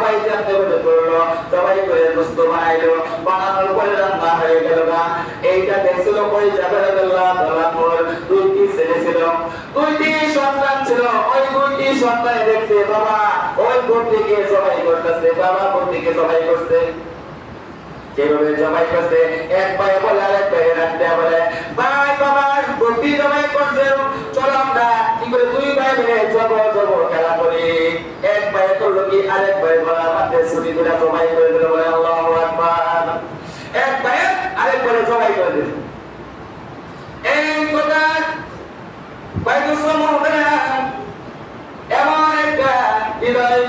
জবাই যেমনি করে করলো, জবাই করে গোশত বানাইলো, বানানোর পরে রান্না হয়ে গেল না। এইটা দেখছিল ওই জাবের রাদিয়াল্লাহু তাআলা ওর দুইটি ছেলে ছিল, দুইটি সন্তান ছিল। ওই দুইটি সন্তান দেখছে বাবা ওই গরুটিকে জবাই করতেছে, বাবা গরুটিকে জবাই করছে। যেভাবে জবাই করছে এক ভাই বলে আরেক ভাই রাখতে বলে ভাই বাবা গরুটি জবাই করছে, চলো আমরা কি করে দুই ভাই মিলে জব খেলা করি। এক ভাই করলো কি আরেক ভাই বলে আমাদের ছুটি করে জবাই করে দিল, বলে আল্লাহু আকবার। এক ভাই আরেক ভাই জবাই করে দিল। এই কথা বাইতুল মুহতারা এমন একটা হৃদয়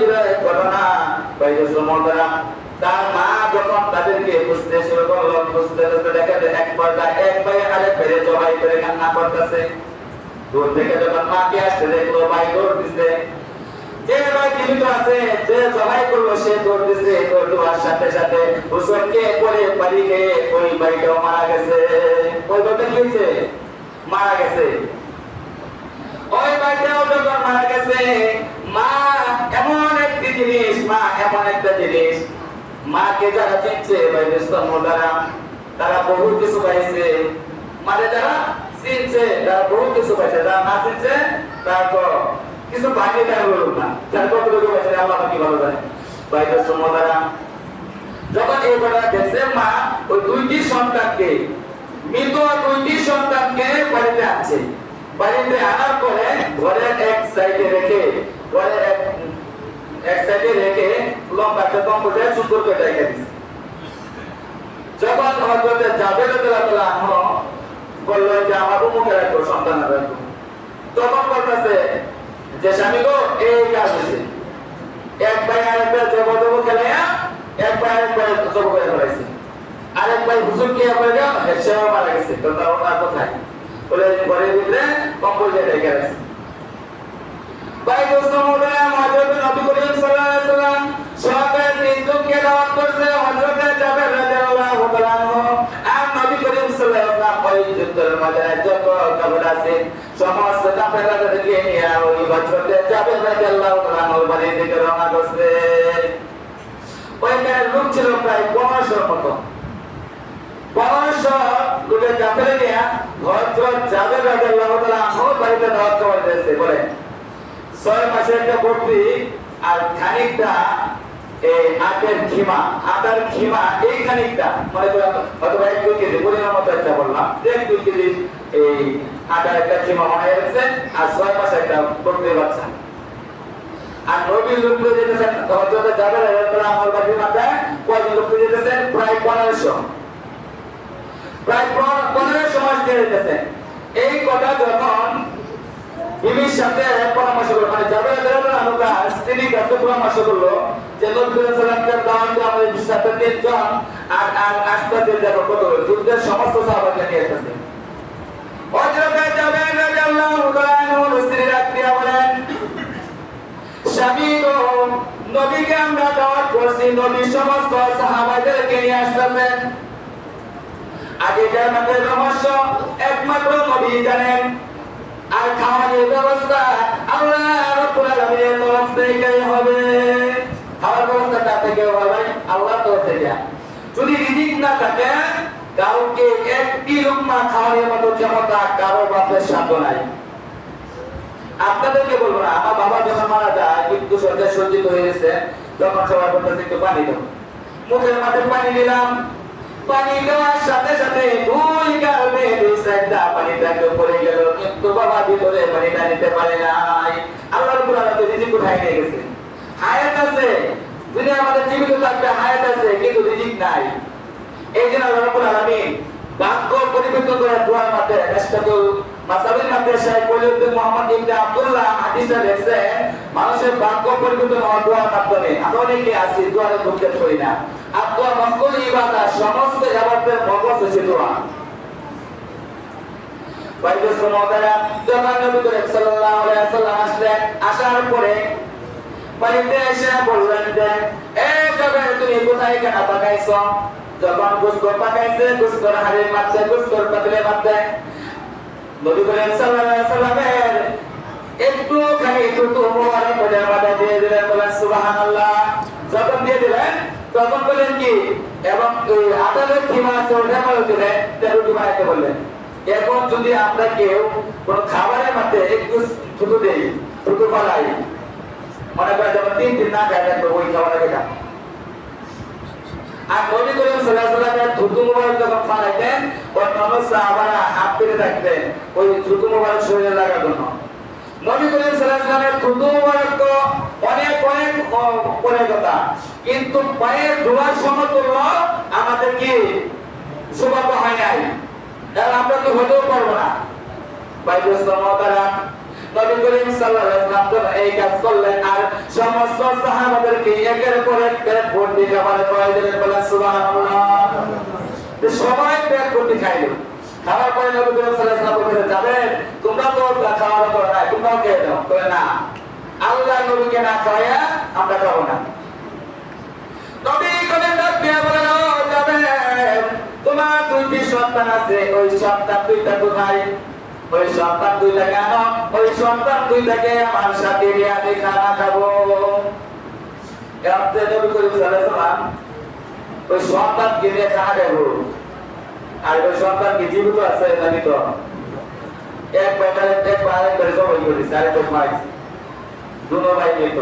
ঘটনা। বাইতুল মুহতারা তার মা যখন তাদেরকে খুঁজতে শুরু করলো, খুঁজতে দেখে এক পর্দা এক ভাই আরেক ভাই জবাই করে কান্না করতেছে। দূর থেকে যখন মাকে আসতে দেখলো ভাই দৌড় দিছে, যে ভাই জীবিত আছে যে জবাই করলো সে দৌড় দিছে, দৌড় দেওয়ার সাথে সাথে হুসেনকে পরে বাড়ি গিয়ে ওই ভাইটাও মারা গেছে। ওই ভাইটা কি হয়েছে? মারা গেছে। ওই ভাইটাও যখন মারা গেছে, মা এমন একটি জিনিস, মা এমন একটা জিনিস, মাকে যারা চিনছে তারা বহু কিছু পাইছে, মানে যারা চিনছে তারা বহু কিছু পাইছে, যারা না চিনছে তারা তো কিছু পাইনি। তারা বলুন না যারা কতটুকু পাইছে আল্লাহ কি ভালো জানে। বাইতুল মুহতারা যখন এই ঘটনা দেখছে, মা ওই দুইটি সন্তানকে, মৃত দুইটি সন্তানকে বাড়িতে আনছে। বাড়িতে আনার পরে ঘরের এক সাইডে রেখে, ঘরের এক সাইডে রেখে লম্বা একটা কম্পিউটার সুন্দর করে রেখে দিচ্ছে। যখন হযরত জাবের রাদিয়াল্লাহু আনহু বলল যে আমার উম্মুকে রাখো, সন্তান রাখো, তখন বলতেছে যে স্বামী গো এই কাজ হয়েছে, এক ভাই আরেক ভাই জব খেলাইয়া এক ভাই আরেক ভাই জব করে ফেলাইছে, আরেক ভাই হুজুর কে করে গেল সেও মারা গেছে। তো তার ওনার কোথায় বলে ঘরের ভিতরে কম্পিউটার রেখে রাখছে। বাইতুল মুহতারা হযরত নবী করিম সাল্লাল্লাহু আলাইহি ওয়াসাল্লাম সাহাবায়ে তিনজনকে দাওয়াত করছে, হযরত জাবের রাদিয়াল্লাহু তাআলা আনহু আর নবী করিম সাল্লাল্লাহু আলাইহি ওয়াসাল্লাম ওই যুদ্ধের ময়দানে যত কাফের আছে সমস্ত কাফেরদেরকে নিয়ে ওই হযরত জাবের রাদিয়াল্লাহু তাআলা আনহুর বাড়ি থেকে রওনা করছে। ওইখানে লোক ছিল প্রায় 1500 মতো, 1500 লোকের কাফের নিয়ে হযরত জাবের রাদিয়াল্লাহু তাআলা আনহুর বাড়িতে দাওয়াত করে দিয়েছে। বলে 6 মাসের একটা বকরি আর খানিকটা এই আটের খিমা, আটার খিমা, এই খানিকটা মনে করেন অথবা 1-2 কেজি পরিমাণ মতো একটা বললাম, 1-2 কেজি এই আটার একটা খিমা মনে হয়েছে, আর 6 মাসের একটা বকরির বাচ্চা। আর নবীর লোক যেতেছেন হযরত জাবের রাদিয়াল্লাহু তাআলা আমার বাড়ির মাথায় কয়জন লোক যেতেছেন? প্রায় 1500, প্রায় 1500 মাস যেতেছেন। এই কথা যখন বিবির সাথে পরামর্শ করলো, মানে জাবের রাদিয়াল্লাহু আনহু তার স্ত্রীর কাছে পরামর্শ করলো যে নবী সাল্লাল্লাহু আলাইহি ওয়াসাল্লাম আমাদের সাথে 3 জন আর আসতে যাবো কত যুদ্ধের সমস্ত সাহাবাকে নিয়ে এসেছে। হযরত জাবের রাদিয়াল্লাহু তাআলা আনহু স্ত্রী রাখিয়া বলেন স্বামী গো নবীকে আমরা দাওয়াত করছি, নবী সমস্ত সাহাবাদেরকে নিয়ে আসতেছেন। আগে যে আমাদের রহস্য একমাত্র নবী জানেন, আর খাওয়ানোর ব্যবস্থা আল্লাহ রাব্বুল আলামিনের তরফ থেকে হবে। খাওয়ার ব্যবস্থাটা থেকে হবে আল্লাহর তরফ থেকে। যদি রিজিক না থাকে কাউকে একটি লুকমা খাওয়ানোর মতো ক্ষমতা কারো বাপের সাধ্য নাই। আপনাদেরকে বলবো না, আমার বাবা যখন মারা যায় কিন্তু সরকার সজ্জিত হয়ে গেছে, তখন সবাই বলতেছে একটু পানি দাও, মুখের মাঝে পানি দিলাম, পানি দেওয়ার সাথে সাথে দুই গালে দুই সাইডটা পানিটা পড়ে গেল, কিন্তু বাবা ভিতরে পানিটা নিতে পারে নাই। আল্লাহ রাব্বুল আলামিন রিজিক উঠাই নিয়ে গেছে। হায়াত আছে, দুনিয়া আমাদের জীবিত থাকবে, হায়াত আছে, কিন্তু রিজিক নাই। এই জন্য আল্লাহ রাব্বুল আলামিন ভাগ্য পরিবর্তন করে দোয়ার মধ্যে ইস্তাদুল মাসাবির মধ্যে শাইখ ওলিউদ্দিন মুহাম্মদ ইবনে আব্দুল্লাহ হাদিসে লেখেন মানুষের ভাগ্য পরিবর্তন হওয়ার দোয়ার মাধ্যমে। আমরা অনেকে আছি দোয়ারে দুঃখে করি না, আর দোয়া মকবুল ইবাদত, সমস্ত ইবাদতের মগজ হচ্ছে দোয়া। বাইতুল মুহতারা যখন নবী করিম সাল্লাল্লাহু আলাইহি ওয়াসাল্লাম আসলেন, আসার পরে বাড়িতে এসে বললেন যে এই জাবের তুমি কোথায় কেন পাকাইছো? যখন গোশত পাকাইছে, গোশতের হাড়ির মধ্যে, গোশতের পাতিলের মধ্যে নবী করিম সাল্লাল্লাহু আলাইহি ওয়াসাল্লামের একটুখানি থুতু মুবারক করে মাথা দিয়ে দিলেন, বলেন সুবহানাল্লাহ। যত তখন বললেন কি এবং আটালের খিমা আছে ওটা বলে দিলেন রুটি বানাইতে বললেন। এখন যদি আমরা কেউ কোন খাবারের মধ্যে একটু থুতু দেই, থুতু ফেলাই, মনে করেন যেমন 3 দিন না খাই থাকবো ওই খাবারের এটা। আর নবী করিম সাল্লাল্লাহু আলাইহি ওয়াসাল্লাম থুতু মুবারক যখন ফেলাইতেন অন্যান্য সাহাবারা হাত পেতে থাকতেন ওই থুতু মুবারক শরীরে লাগার জন্য। নবী করিম সাল্লাল্লাহু আলাইহি ওয়াসাল্লামের থুতু মুবারক তো অনেক অনেক পরে কথা, কিন্তু পায়ের ধোয়ার সমতুল্য আমাদের কি সৌভাগ্য হয় নাই, কারণ আমরা তো হতেও পারবো না। ভাই দোস্ত মহতারাম, নবী করিম সাল্লাল্লাহু আলাইহি ওয়াসাল্লাম এই কাজ করলেন আর সমস্ত সাহাবাদেরকে একের পর এক পেট ভর্তি খাবার খাওয়াই দিলেন। বলেন সুবহানাল্লাহ। সবাই পেট ভর্তি খাইলো। খাওয়ার পরে নবী করিম সাল্লাল্লাহু আলাইহি ওয়াসাল্লাম বলেন, যাবেন তোমরা তো খাওয়া দাওয়া করো না, তোমরাও খেয়ে নাও। বলে না, আল্লাহ নবীকে না খাওয়ায়া আমরা খাবো না। নবী করিম ডাক দিয়ে বলেন, ও যাবেন, তোমার 2টি সন্তান আছে, ওই সন্তান 2টা কোথায়? ওই সন্তান 2টাকে আনো, ওই সন্তান 2টাকে আমার সাথে নিয়ে আমি খানা খাবো। এমতে নবী করিম সাল্লাল্লাহু আলাইহি ওয়াসাল্লাম ওই সন্তানকে নিয়ে খানা খাবো। আর ওই সন্তান কি জীবিত আছে নাকি? তো এক বেটার এক পায়ে করে সবাই করেছে, আরে তো মাইছে দুনো ভাই নিত।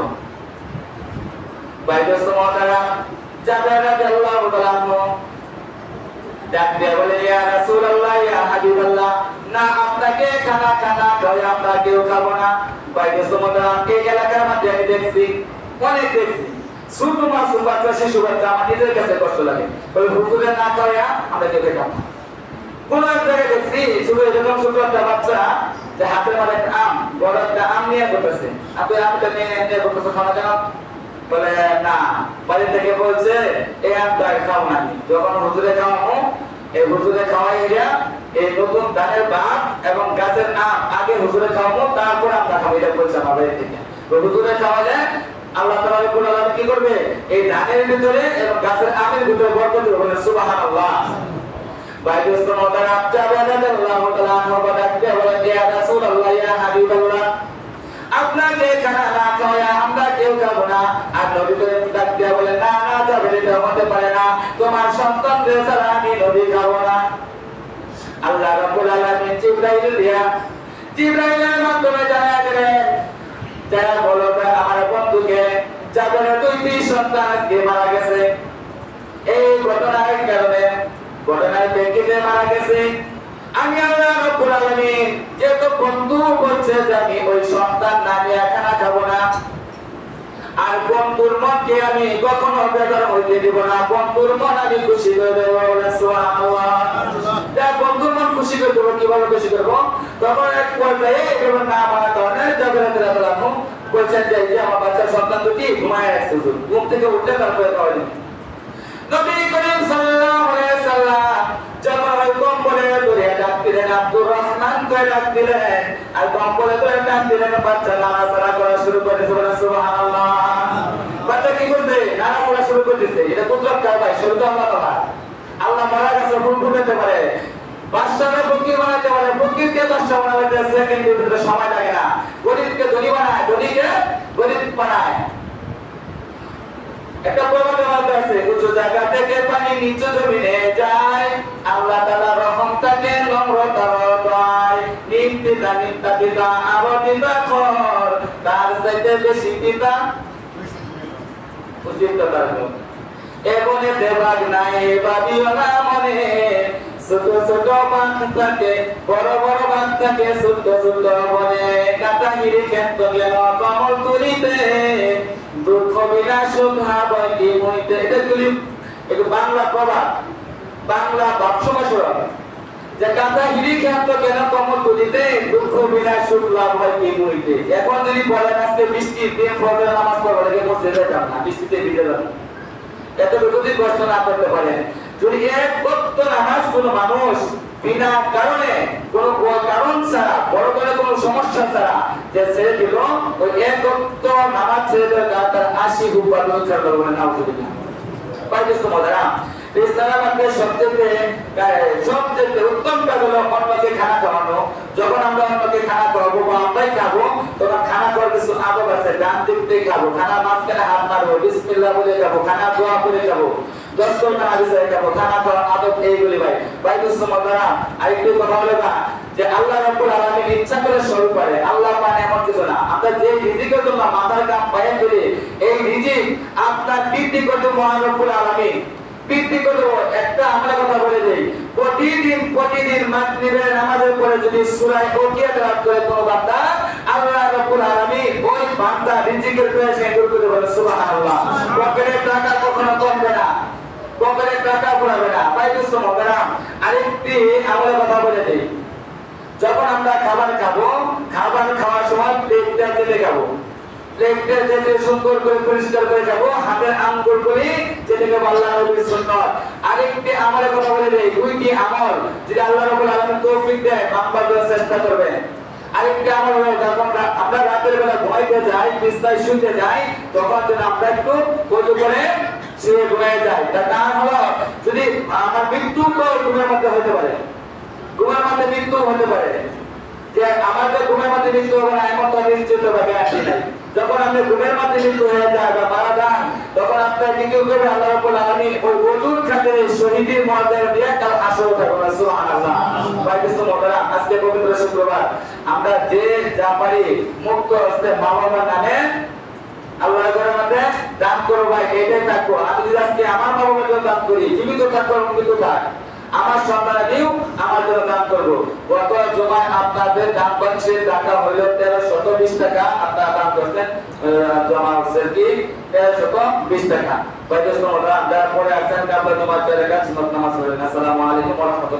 ভাই দোস্ত মহতারাম, জাবের রাদিয়াল্লাহু তাআলা আনহু ডাক দিয়ে বলে, ইয়া রাসূলুল্লাহ, ইয়া হাবিবাল্লাহ, না আপনাকে খানা খাওয়াই আমরা কেউ খাবো না। ভাই দোস্ত মহতারাম, এই এলাকার মধ্যে আমি দেখছি, অনেক দেখছি, ছোট মাসুম বাচ্চা, শিশু বাচ্চা, আমার নিজের কাছে কষ্ট লাগে। ওই হুজুরে না খাওয়া আমরা কেউ খাবো না। কোন এক জায়গায় দেখছি শুধু এরকম ছোট একটা বাচ্চা যে হাতের মধ্যে একটা আম, বড় একটা আম নিয়ে করতেছে। আপনি আমটা নিয়ে করতেছে, খাওয়া কেন? বলে না, বাড়ি থেকে বলছে এই আমটা খাও না। যখন হুজুরে খাওয়াবো, এই হুজুরে খাওয়াই এরিয়া এই নতুন ধানের বাপ এবং গাছের আম আগে হুজুরে খাওয়াবো, তারপর আমরা খাবো, এটা বলছে আমার বাড়ি থেকে। হুজুরে খাওয়ালে আল্লাহ তাআলা রব্বুল আলামিন কি করবে? এই ধানের ভিতরে এবং গাছের আমের ভিতরে বরকত দিবে। বলে সুবহানাল্লাহ। ভাই দোস্ত মহতারাম, জাবের রাদিয়াল্লাহু তাআলা আনহু ডাকতে বলেন, ইয়া রাসূলুল্লাহ, ইয়া হাবিবাল্লাহ, আপনাকে খানা না খাওয়া আমরা কেউ খাবো না। আর নবী করিম ডাকতে বলেন, না না যাবে, এটা হতে পারে না, তোমার সন্তানদের ছাড়া আমি নবী খাবো না। আল্লাহ রাব্বুল আলামিন জিবরাইলের মাধ্যমে জানায়া দিলেন, যারা বলো আমার বন্ধুকে জাবেরের 2টি সন্তান আজকে মারা গেছে, এই ঘটনার কারণে, ঘটনার প্রেক্ষিতে মারা গেছে। আমি আল্লাহ রাব্বুল আলামিন যেহেতু বন্ধু বলছে যে আমি ওই সন্তান না নিয়ে খানা খাবো না, আর বন্ধুর মনকে আমি কখনো বেজার হইতে দিব না, বন্ধুর মন আমি খুশি করে দেবো। সুবহানাল্লাহ। বন্ধুর মন খুশি করে দেবো, কিভাবে খুশি করবো? তখন এক পর্যায়ে এবার না মানা কারণে জাবের রাদিয়াল্লাহু আনহু বলছেন যে আমার বাচ্চার সন্তান 2টি ঘুমায় আছে, ঘুম থেকে উঠলে তারপরে খাওয়া দিন। নবী করিম সাল্লাল্লাহু আলাইহি ওয়াসাল্লাম যখন ওই কম্বলে ধরে ডাক দিলেন, আব্দুর রহমান করে ডাক দিলেন, আর কম্বলে ধরে ডাক দিলেন, বাচ্চা নাড়াচাড়া করা শুরু করে। সুবহানাল্লাহ। বাচ্চা কি করছে? নাড়াচাড়া শুরু করে দিচ্ছে। এটা কুদরত কার? ভাই শুরু তো আল্লাহ তাআলা। আল্লাহ মারা গেছে ফুল ফুটাতে পারে, বাদশাকে ফকির বানাতে পারে, ফকিরকে বাদশা বানাতে সেকেন্ডের ভিতরে সময় লাগে না। গরিবকে ধনী বানায়, ধনীকে গরিব বানায়। একটা প্রবাদের মধ্যে আছে, উঁচু জায়গা থেকে পানি নিচু জমিনে যায়, আল্লাহ তাআলার রহম তাকে নম্রতার দয়, নিমতিতা নিমতা দিতা আরো দিতা খর, তার চাইতে বেশি দিতা উচিত তার গুণ। এমনে দেবাগ নাই ভাবিও না মনে, ছোট ছোট বাঁধ থাকে, বড় বড় বাঁধ থাকে, ছোট ছোট বনে, কাটা হিরি ক্ষেত্র গেল কমল তুলিতে, দুঃখ বিনাশুক হাবয় কি মইতে। এটা তুলি একটু বাংলা প্রবাদ, বাংলা বাক্সবাসরা, যে কাটা হিরি ক্ষেত্র কেন কমল তুলিতে, দুঃখ বিনাশুক লাভ হয় কি মইতে। এখন যদি বলেন আজকে বৃষ্টির দিন ফজরের নামাজ পড়বো, লেগে বসে যেতাম না, বৃষ্টিতে ভিজে যাবো, এতটুকু যদি কষ্ট না করতে পারেন। যদি এক ওয়াক্ত নামাজ কোনো মানুষ বিনা কারণে, কোনো কারণ ছাড়া, বড় করে কোনো সমস্যা ছাড়া যে ছেড়ে দিল, ওই এক ওয়াক্ত নামাজ ছেড়ে দিল, তার 80 গুণ লক্ষ্য করবো না। নাউজুবিল্লাহ। পাইছো মজারা? ইসলামের সবচেয়ে উত্তম কাজ হলো অন্যকে খানা খাওয়ানো। যখন আমরা অন্যকে খানা খাওয়াবো বা আমরাই খাবো, তখন খানা খাওয়ার কিছু আদব আছে, ডান দিক থেকে খাবো, খানা মাঝখানে হাত মারবো, বিসমিল্লাহ বলে খাবো, খানা দোয়া করে খাবো, 10 টাকা হাদিসে খাবো, খানা খাওয়ার আদব এইগুলি ভাই। ভাই দোস্ত মাদারা, আরেকটু কথা হলো না যে আল্লাহ রাব্বুল আলামিন ইচ্ছা করে শুরু করে, আল্লাহ মানে এমন কিছু না। আমরা যে রিজিকের জন্য মাথার কাম পায়ে ফেলি, এই রিজিক আপনার বৃদ্ধি করতে মহান রব্বুল আলামিন বৃদ্ধি করবো। একটা আমরা কথা বলে দেই, প্রতিদিন মাগরিবের নামাজের পরে যদি সূরা ওকিয়া তেলাওয়াত করে কোনো বান্দা, আল্লাহ রাব্বুল আলামিন ওই বান্দা রিজিকের প্রয়োজন দূর করে বলে সুবহানাল্লাহ। পকেটের টাকা কখনো কমবে না, পকেটের টাকা ফুরাবে না। ভাই দোস্ত মাদারা, আরেকটি আমরা কথা বলে দেই, যখন আমরা খাবার খাবো, খাবার খাওয়ার সময় প্লেটটা চেটে খাবো, প্লেটটা চেটে সুন্দর করে পরিষ্কার করে খাবো, হাতের আঙ্গুল করে চেটে খাবো, আল্লাহর নবীর সুন্নাত। আরেকটি আমলের কথা বলে দেই, দুইটি আমল যদি আল্লাহ রাব্বুল আলামিন তৌফিক দেয় বান্দা করার চেষ্টা করবে। আরেকটি আমল হলো যখন আমরা রাতের বেলা ঘুমাইতে যাই, বিছানায় শুতে যাই, তখন যেন আমরা একটু ওযু করে শুয়ে ঘুমিয়ে যাই। তার কারণ হলো যদি আমার মৃত্যু ঘুমের মধ্যে হতে পারে, ঘুমের মধ্যে মৃত্যু হতে পারে, যে আমাদের ঘুমের মধ্যে মৃত্যু হবে না এমন তো নিশ্চিত ভাবে আসে নাই। যখন আপনি ঘুমের মধ্যে মৃত্যু হয়ে যায় বা মারা যান, তখন আপনার দ্বিতীয় করে আল্লাহ রাব্বুল আলামিন ওই ওযুর খাতিরে শহীদের মর্যাদা দিয়ে কাল হাসর থাকবে। সুবহানাল্লাহ। ভাই দোস্ত মাদারা, আজকে পবিত্র শুক্রবার, আমরা যে যা পারি মুক্ত হস্তে মা বাবার নামে আল্লাহর ঘরের মধ্যে দান করো ভাই, এটাই থাকবো। আমি যদি আজকে আমার মা বাবার জন্য দান করি, জীবিত থাকবো, মৃত থাক, আমার সন্তানেরও আমার জন্য দান করবো। গত জমায় আপনাদের দান পাচ্ছে টাকা হইল 1320 টাকা, আপনারা দান করছেন, জমা হচ্ছে কি 1320 টাকা। ভাই দোস্ত মাদারা, যারা পরে আসছেন কাবলা জমা 4 রাকাত সুন্নাত নামাজ পড়েন। আসসালামু আলাইকুম ওয়া রাহমাতুল্লাহ।